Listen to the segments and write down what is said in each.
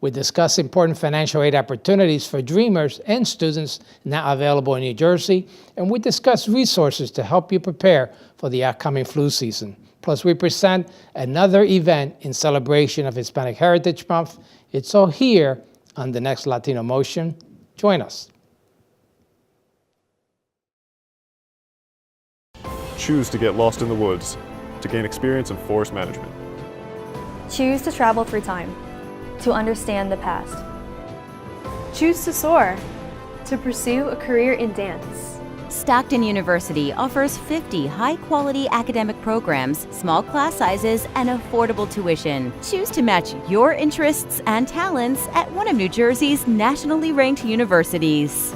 We discuss important financial aid opportunities for dreamers and students now available in New Jersey, and we discuss resources to help you prepare for the upcoming flu season. Plus, we present another event in celebration of Hispanic Heritage Month. It's all here on the next Latino Motion. Join us. Choose to get lost in the woods to gain experience in forest management. Choose to travel through time to understand the past. Choose to soar to pursue a career in dance. Stockton University offers 50 high-quality academic programs, small class sizes, and affordable tuition. Choose to match your interests and talents at one of New Jersey's nationally ranked universities.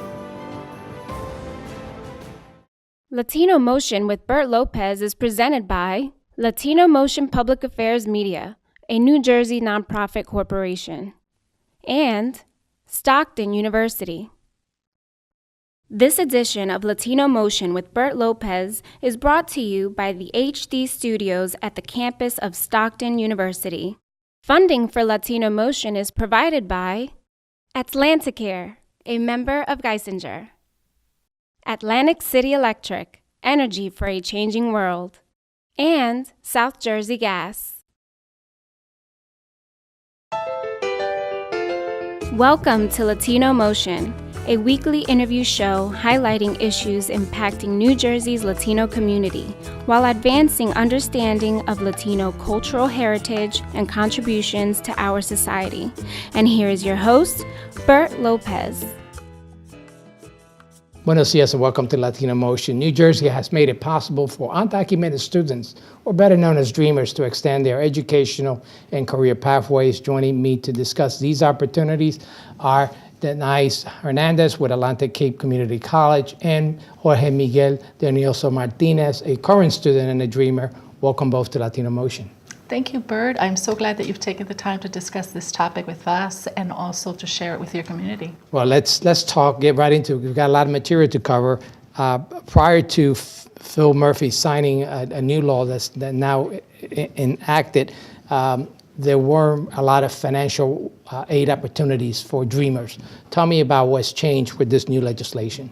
Latino Motion with Bert Lopez is presented by Latino Motion Public Affairs Media, a New Jersey nonprofit corporation, and Stockton University. This edition of Latino Motion with Bert Lopez is brought to you by the HD Studios at the campus of Stockton University. Funding for Latino Motion is provided by Atlanticare, a member of Geisinger, Atlantic City Electric, energy for a changing world, and South Jersey Gas. Welcome to Latino Motion, a weekly interview show highlighting issues impacting New Jersey's Latino community while advancing understanding of Latino cultural heritage and contributions to our society. And here is your host, Bert Lopez. Buenos dias and welcome to Latino Motion. New Jersey has made it possible for undocumented students, or better known as dreamers, to extend their educational and career pathways. Joining me to discuss these opportunities are Denise Hernandez with Atlantic Cape Community College and Jorge Miguel Dionioso Martinez, a current student and a dreamer. Welcome both to Latino Motion. Thank you, Bert. I'm so glad that you've taken the time to discuss this topic with us and also to share it with your community. Well, let's talk, get right into it. We've got a lot of material to cover. Prior to Phil Murphy signing a new law that's now enacted, there were a lot of financial aid opportunities for dreamers. Tell me about what's changed with this new legislation.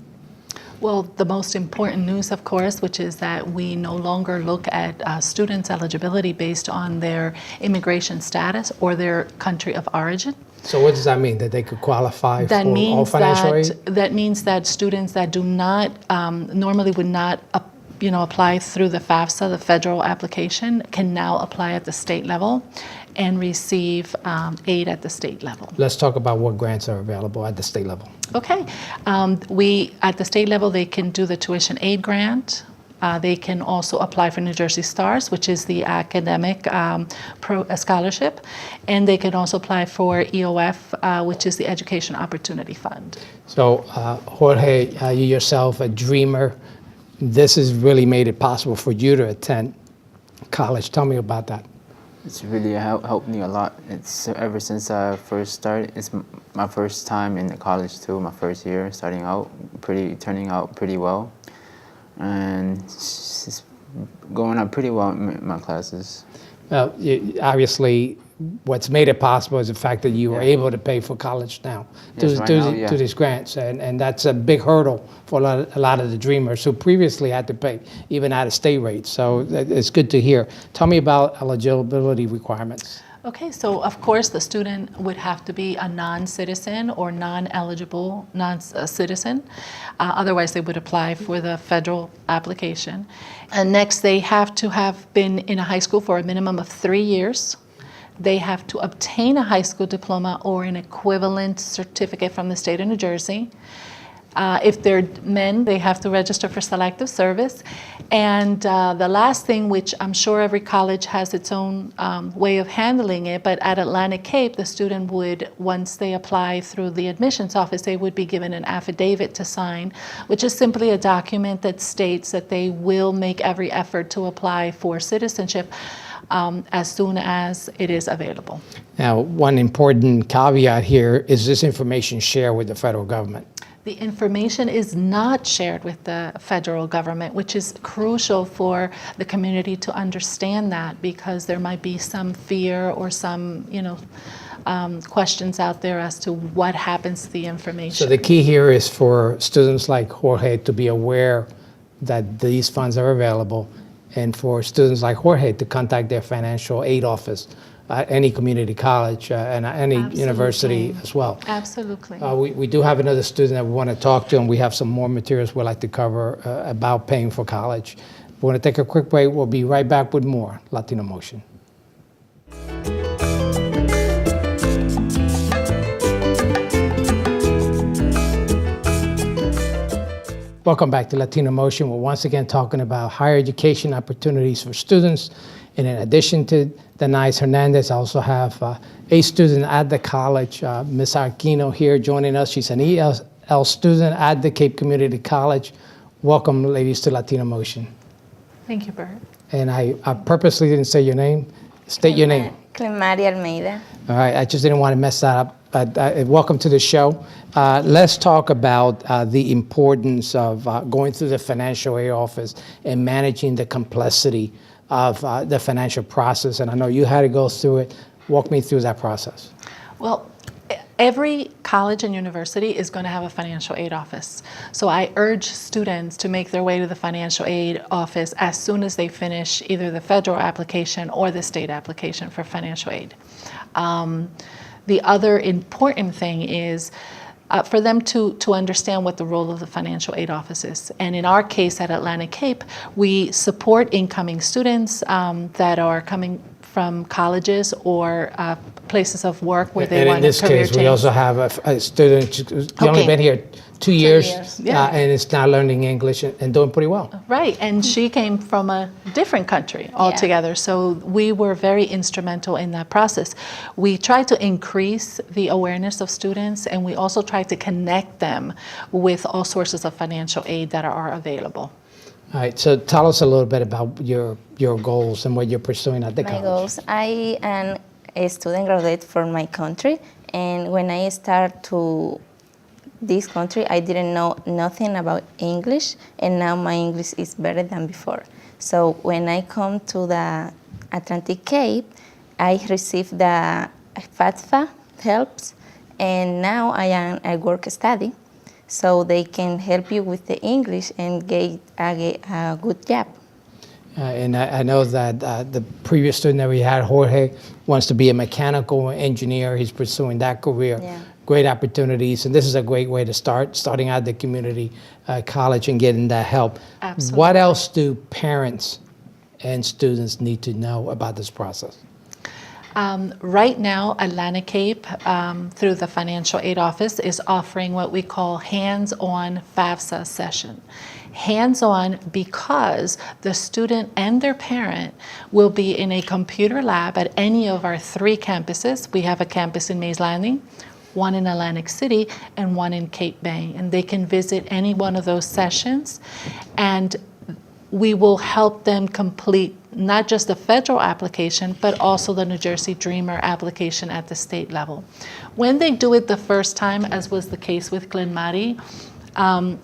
Well, the most important news, of course, which is that we no longer look at students' eligibility based on their immigration status or their country of origin. So what does that mean? That they could qualify for all financial aid? That means that students that do not, normally would not apply through the FAFSA, the federal application, can now apply at the state level and receive aid at the state level. Let's talk about what grants are available at the state level. Okay. At the state level, they can do the tuition aid grant. They can also apply for New Jersey STARS, which is the academic scholarship. And they can also apply for EOF, which is the Education Opportunity Fund. So, Jorge, you yourself, a dreamer, this has really made it possible for you to attend college. Tell me about that. It's really helped me a lot. It's ever since I first started. It's my first time in the college too. My first year, turning out pretty well, and it's going up pretty well in my classes. Well, obviously, what's made it possible is the fact that you were able to pay for college now to these grants, and that's a big hurdle for a lot of the dreamers who previously had to pay even out of state rates. So it's good to hear. Tell me about eligibility requirements. Okay, so of course the student would have to be a non-citizen or non-eligible non-citizen. Otherwise they would apply for the federal application. And next, they have to have been in a high school for a minimum of 3 years. They have to obtain a high school diploma or an equivalent certificate from the state of New Jersey. If they're men, they have to register for selective service. And the last thing, which I'm sure every college has its own way of handling it, but at Atlantic Cape, the student would, once they apply through the admissions office, they would be given an affidavit to sign, which is simply a document that states that they will make every effort to apply for citizenship as soon as it is available. Now, one important caveat here is this information shared with the federal government. the information is not shared with the federal government, which is crucial for the community to understand that, because there might be some fear or some, questions out there as to what happens to the information. So the key here is for students like Jorge to be aware that these funds are available, and for students like Jorge to contact their financial aid office at any community college and any university as well. Absolutely. We do have another student that we want to talk to, and we have some more materials we'd like to cover about paying for college. We're going to take a quick break. We'll be right back with more Latino Motion. Welcome back to Latino Motion. We're once again talking about higher education opportunities for students. And in addition to Denise Hernandez, I also have a student at the college, Ms. Aquino here joining us. She's an EL student at the Cape Community College. Welcome, ladies, to Latino Motion. Thank you, Bert. And I purposely didn't say your name. State your name. Clemari Almeida. All right, I just didn't want to mess that up. Welcome to the show. Let's talk about the importance of going through the financial aid office and managing the complexity of the financial process. And I know you had to go through it. Walk me through that process. Well, every college and university is going to have a financial aid office. So I urge students to make their way to the financial aid office as soon as they finish either the federal application or the state application for financial aid. The other important thing is for them to understand what the role of the financial aid office is. And in our case at Atlantic Cape, we support incoming students that are coming from colleges or places of work where they want a career change. And in this case, we also have a student who's only been here 2 years, Yeah. And is now learning English and doing pretty well. Right, and she came from a different country altogether, so we were very instrumental in that process. We tried to increase the awareness of students, and we also tried to connect them with all sources of financial aid that are available. All right, so tell us a little bit about your goals and what you're pursuing at the college. My goals. I am a student graduate from my country, and when I start to this country, I didn't know nothing about English, and now my English is better than before. So when I come to the Atlantic Cape, I received the FATFA helps, and now I work study, so they can help you with the English and get a good job. And I know that the previous student that we had, Jorge, wants to be a mechanical engineer. He's pursuing that career. Yeah. Great opportunities, and this is a great way to starting out the community college and getting that help. Absolutely. What else do parents and students need to know about this process? Right now, Atlantic Cape, through the Financial Aid Office, is offering what we call hands-on FAFSA session. Hands-on because the student and their parent will be in a computer lab at any of our 3 campuses. We have a campus in Mays Landing, one in Atlantic City, and one in Cape Bay. And they can visit any one of those sessions, and we will help them complete not just the federal application, but also the New Jersey Dreamer application at the state level. When they do it the first time, as was the case with Glenmari,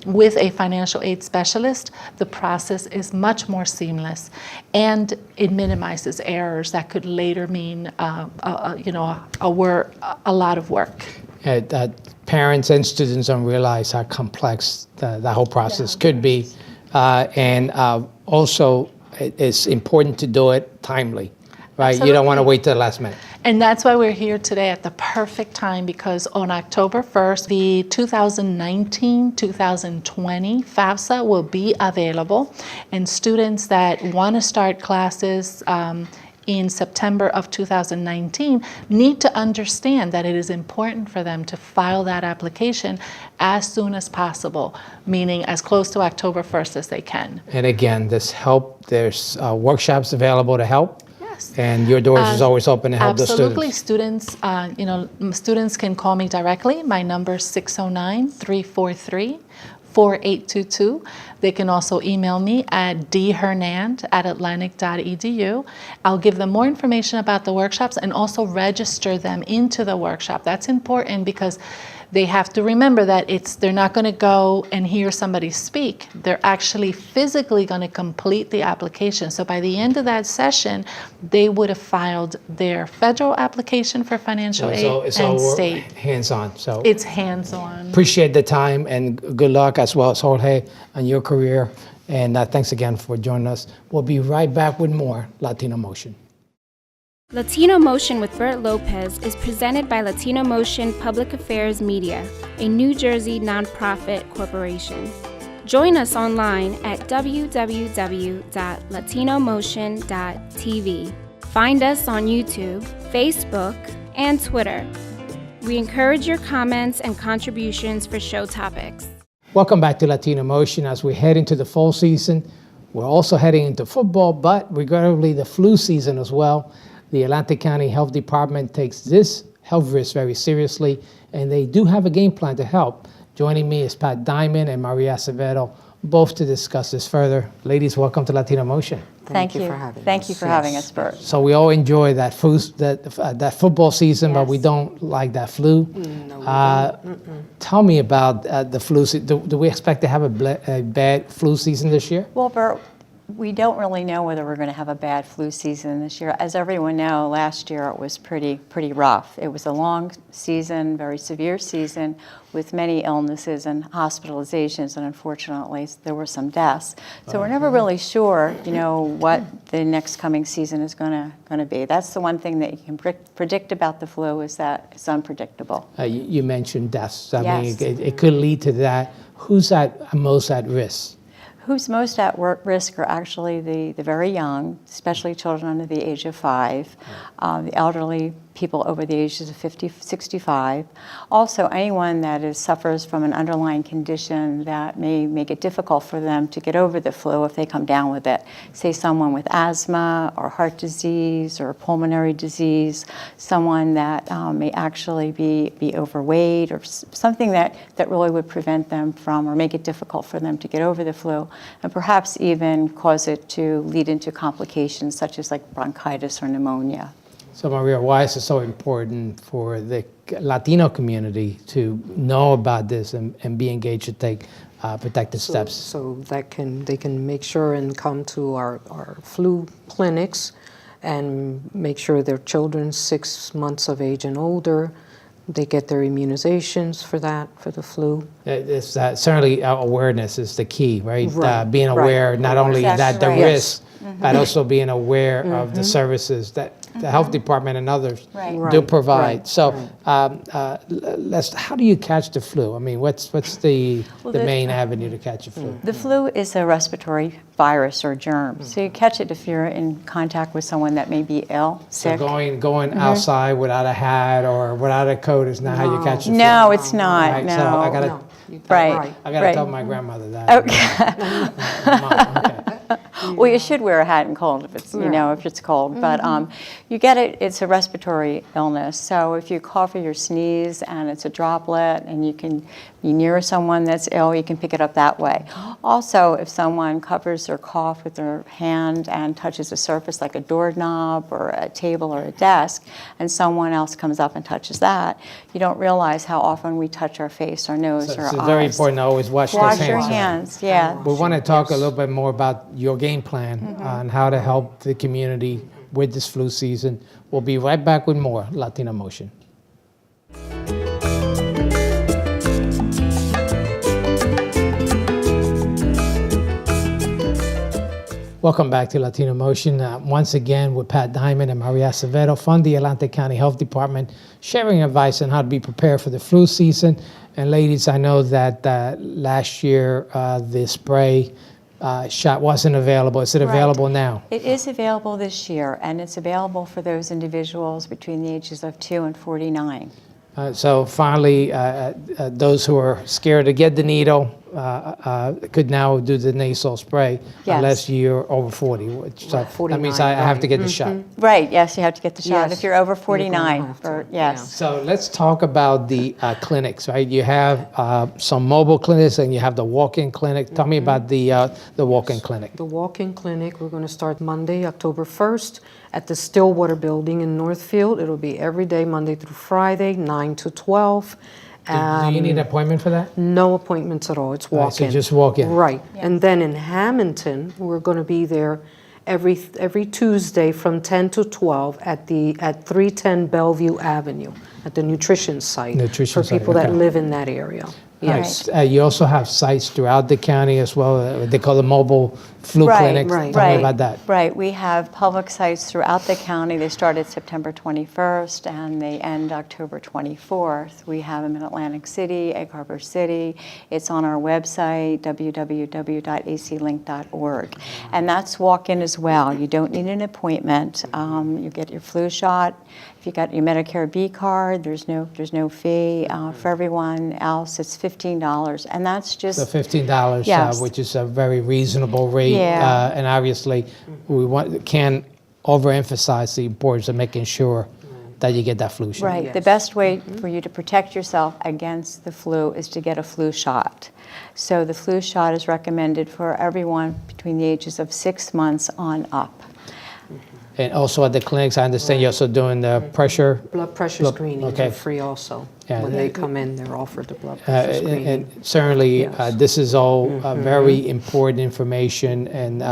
with a financial aid specialist, the process is much more seamless, and it minimizes errors that could later mean, a lot of work. Parents and students don't realize how complex the whole process could be, and also it's important to do it timely, right? Absolutely. You don't want to wait till the last minute. And that's why we're here today at the perfect time, because on October 1st, the 2019-2020 FAFSA will be available, and students that want to start classes in September of 2019 need to understand that it is important for them to file that application as soon as possible, meaning as close to October 1st as they can. And again, there's workshops available to help. Yes. And your doors is always open to help Absolutely. the students. Students can call me directly. My number is 609-343-4822. They can also email me at dhernand@atlantic.edu. I'll give them more information about the workshops and also register them into the workshop. That's important because they have to remember that they're not going to go and hear somebody speak. They're actually physically going to complete the application. So by the end of that session, they would have filed their federal application for financial aid It's and all state. hands-on. So It's hands-on. appreciate the time and good luck as well as Jorge on your career. And thanks again for joining us. We'll be right back with more Latino Motion. Latino Motion with Bert Lopez is presented by Latino Motion Public Affairs Media, a New Jersey nonprofit corporation. Join us online at www.latinomotion.tv. Find us on YouTube, Facebook, and Twitter. We encourage your comments and contributions for show topics. Welcome back to Latino Motion. As we head into the fall season, we're also heading into football, but regrettably the flu season as well. The Atlantic County Health Department takes this health risk very seriously, and they do have a game plan to help. Joining me is Pat Diamond and Maria Acevedo, both to discuss this further. Ladies, welcome to Latino Motion. Thank you for having us, Bert. So we all enjoy that football season, but we don't like that flu. No, Tell me about the flu season. Do we expect to have a bad flu season this year? Well, Bert, we don't really know whether we're going to have a bad flu season this year. As everyone knows, last year it was pretty rough. It was a long season, very severe season, with many illnesses and hospitalizations, and unfortunately there were some deaths. So we're never really sure, what the next coming season is going to be. That's the one thing that you can predict about the flu, is that it's unpredictable. You mentioned deaths. I Yes. mean, it could lead to that. Who's most at risk? Who's most at risk are actually the very young, especially children under the age of 5, the elderly, people over the ages of 65. Also, anyone that suffers from an underlying condition that may make it difficult for them to get over the flu if they come down with it. Say someone with asthma or heart disease or pulmonary disease, someone that may actually be overweight, or something that really would prevent them from or make it difficult for them to get over the flu, and perhaps even cause it to lead into complications such as like bronchitis or pneumonia. So Maria, why is it so important for the Latino community to know about this and be engaged to take protective steps? So that they can make sure and come to our flu clinics and make sure their children 6 months of age and older, they get their immunizations for the flu. It's certainly awareness is the key, right? Right. Being aware, not only that the risk, Mm-hmm. but also being aware of the services that the health department and others do provide. Right. So, how do you catch the flu? I mean, what's the main avenue to catch the flu? The flu is a respiratory virus or germ. So you catch it if you're in contact with someone that may be ill, sick. So going outside without a hat or without a coat is not how you catch the flu. No, it's not. Right, No. so I gotta I gotta tell my grandmother that. Okay. Mom, okay. Well, you should wear a hat and cold if it's if it's cold. But you get it. It's a respiratory illness. So if you cough or you sneeze and it's a droplet, and you can be near someone that's ill, you can pick it up that way. Also, if someone covers their cough with their hand and touches a surface like a doorknob or a table or a desk, and someone else comes up and touches that, you don't realize how often we touch our face, our nose, or our eyes. It's very important to always wash those hands. Wash your hands. Yeah. We want to talk a little bit more about your game plan on how to help the community with this flu season. We'll be right back with more Latino Motion. Welcome back to Latino Motion. Once again with Pat Diamond and Maria Acevedo from the Atlantic County Health Department, sharing advice on how to be prepared for the flu season. And ladies, I know that last year the spray shot wasn't available. Is it available now? It is available this year, and it's available for those individuals between the ages of 2 and 49. So finally, those who are scared to get the needle could now do the nasal spray unless you're over 40. Which, that means I have to get the shot. Right, yes, you have to get the shot if you're over 49. Yes. So let's talk about the clinics, right? You have some mobile clinics and you have the walk-in clinic. Tell me about the walk-in clinic. The walk-in clinic, we're going to start Monday, October 1st at the Stillwater Building in Northfield. It'll be every day, Monday through Friday, 9 to 12. Do you need an appointment for that? No appointments at all. It's All right, walk-in. so just walk in. Right. And then in Hamilton, we're going to be there every Tuesday from 10 to 12 at 310 Bellevue Avenue at the nutrition site Nutrition for site, people that okay. live in that area. Yes. You also have sites throughout the county as well. They call them mobile flu clinics. right. Tell me about that. Right. We have public sites throughout the county. They started September 21st and they end October 24th. We have them in Atlantic City, Egg Harbor City. It's on our website, www.aclink.org. And that's walk-in as well. You don't need an appointment. You get your flu shot. If you got your Medicare B card, there's no fee. For everyone else, it's $15, and that's just So $15, Yes. which is a very reasonable rate. Yeah. And obviously, we can't overemphasize the importance of making sure that you get that flu shot. right. The best way for you to protect yourself against the flu is to get a flu shot. So the flu shot is recommended for everyone between the ages of 6 months on up. And also at the clinics, I understand you're also doing the pressure. Blood pressure screenings okay. are free also. Yeah. When they come in, they're offered the blood pressure screening. And certainly, Yes. this is all very important information, and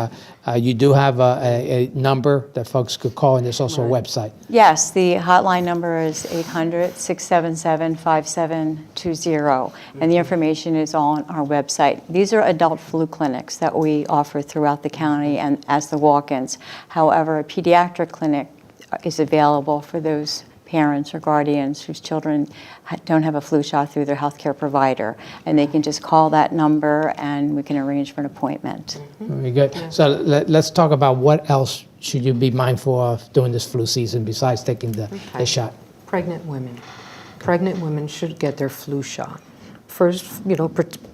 you do have a number that folks could call, and there's also a website. Yes, the hotline number is 800-677-5720, and the information is all on our website. These are adult flu clinics that we offer throughout the county and as the walk-ins. However, a pediatric clinic is available for those parents or guardians whose children don't have a flu shot through their healthcare provider, and they can just call that number and we can arrange for an appointment. Very good. So let's talk about what else should you be mindful of during this flu season besides taking the shot. Pregnant women. Pregnant women should get their flu shot. First,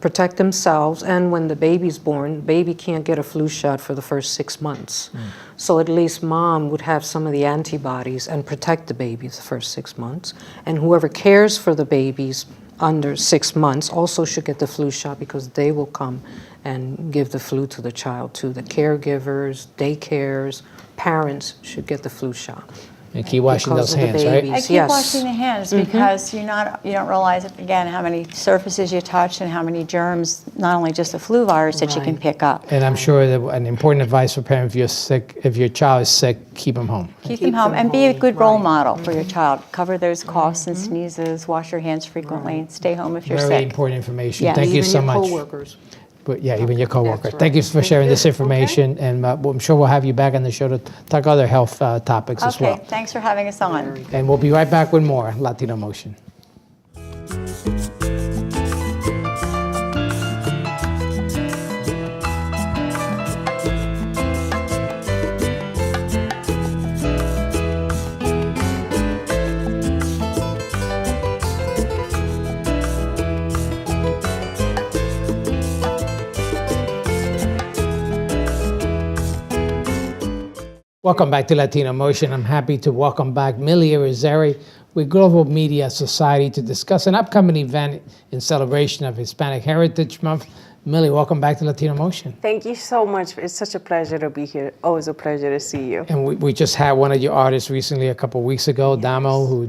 protect themselves, and when the baby's born, the baby can't get a flu shot for the first 6 months. So at least mom would have some of the antibodies and protect the babies the first 6 months. And whoever cares for the babies under 6 months also should get the flu shot, because they will come and give the flu to the child too. The caregivers, daycares, parents should get the flu shot. And keep washing Because those of the hands, right? babies. I keep Yes. washing the hands because you don't realize, again, how many surfaces you touch and how many germs, not only just the flu virus, that you can Right. pick up. And I'm sure that an important advice for parents, if your child is sick, keep them home. Keep them home and be a good role right. model for your child. Cover those coughs and sneezes, wash your hands frequently, and stay home if you're Very sick. important information. Yes. Thank you Even so your much. coworkers. But yeah, even your coworker. That's right. Thank you for sharing this information, and I'm sure we'll have you back on the show to talk other health topics as Okay, well. thanks for having us on. And we'll be right back with more Latino Motion. Welcome back to Latino Motion. I'm happy to welcome back Millie Irizarry with Global Media Society to discuss an upcoming event in celebration of Hispanic Heritage Month. Millie, welcome back to Latino Motion. Thank you so much. It's such a pleasure to be here. Always a pleasure to see you. And we just had one of your artists recently, a couple of weeks ago, Damo, who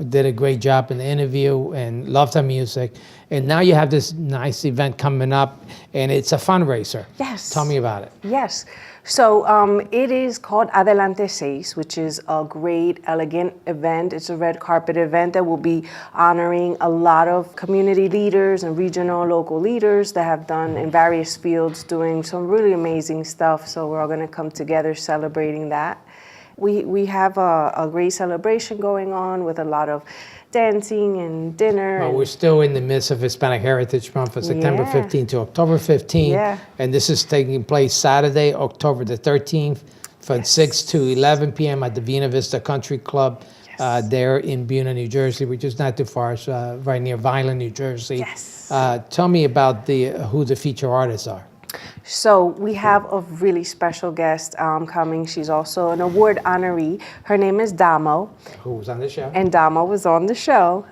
did a great job in the interview and loved her music. And now you have this nice event coming up, and it's a fundraiser. Yes. Tell me about it. Yes. So it is called Adelante 6, which is a great, elegant event. It's a red carpet event that will be honoring a lot of community leaders and regional, local leaders that have done in various fields, doing some really amazing stuff. So we're all going to come together celebrating that. We have a great celebration going on with a lot of dancing and dinner. Well, we're still in the midst of Hispanic Heritage Month from September Yeah. 15th to October 15th. Yeah. And this is taking place Saturday, October the 13th from 6 to 11 p.m. at the Vina Vista Country Club there in Buena, New Jersey, which is not too far, it's right near Vineland, New Jersey. Yes. Tell me about who the feature artists are. So we have a really special guest coming. She's also an award honoree. Her name is Damo. Who was on the show? And Damo was on the show.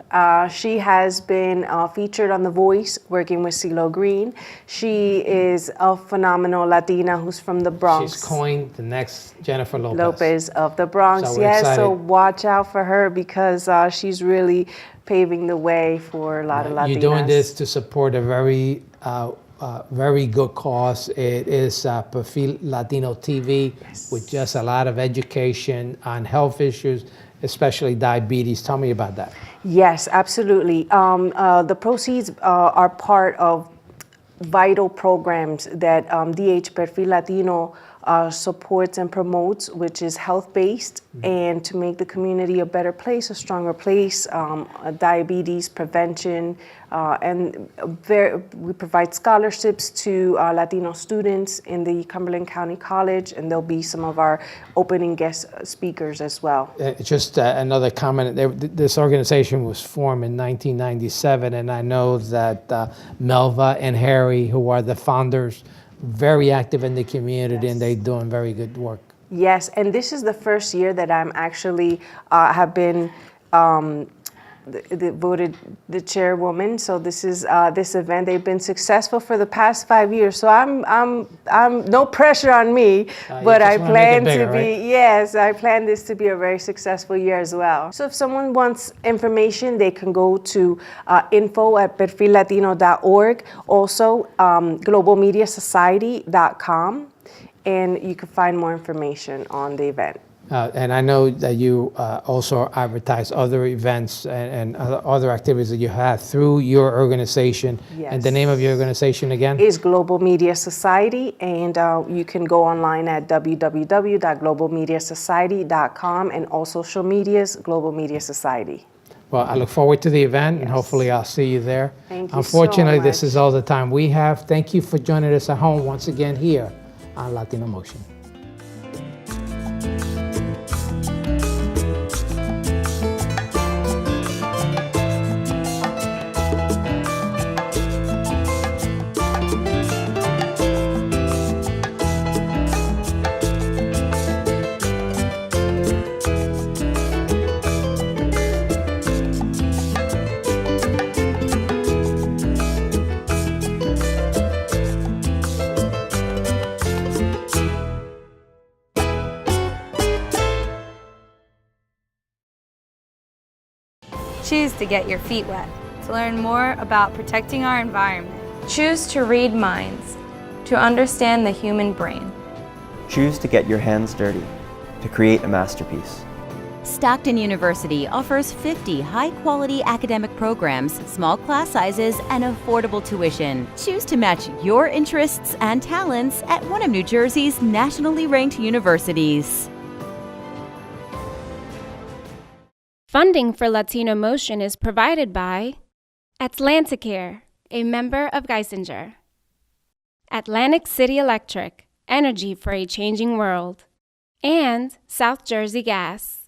She has been featured on The Voice, working with CeeLo Green. She is a phenomenal Latina who's from the Bronx. She's coined the next Jennifer Lopez. Lopez of the Bronx, So we're yes. excited. So watch out for her because she's really paving the way for a lot of Latinas. You're doing this to support a very good cause. It is Perfil Latino TV, with just a lot of education on health issues, especially diabetes. Tell me about that. Yes, absolutely. The proceeds are part of vital programs that DH Perfil Latino supports and promotes, which is health-based, and to make the community a better place, a stronger place, diabetes prevention, and we provide scholarships to Latino students in the Cumberland County College, and there'll be some of our opening guest speakers as well. Just another comment. This organization was formed in 1997, and I know that Melva and Harry, who are the founders, very active in the community, and they're doing very good work. Yes, and this is the first year that I'm actually have been voted the chairwoman. So this is this event. They've been successful for the past 5 years. So I'm no pressure on me, but I plan to be. Right? Yes, I plan this to be a very successful year as well. So if someone wants information, they can go to info@perfillatino.org. Also, globalmediasociety.com, and you can find more information on the event. And I know that you also advertise other events and other activities that you have through your organization. Yes. And the name of your organization again? Is Global Media Society, and you can go online at www.globalmediasociety.com, and all social medias, Global Media Society. Well, I look forward to the event, and hopefully I'll see you there. Thank you Unfortunately, so this much. is all the time we have. Thank you for joining us at home once again here on Latino Motion. Choose to get your feet wet, to learn more about protecting our environment. Choose to read minds, to understand the human brain. Choose to get your hands dirty, to create a masterpiece. Stockton University offers 50 high-quality academic programs, small class sizes, and affordable tuition. Choose to match your interests and talents at one of New Jersey's nationally ranked universities. Funding for Latino Motion is provided by Atlanticare, a member of Geisinger. Atlantic City Electric, energy for a changing world. And South Jersey Gas.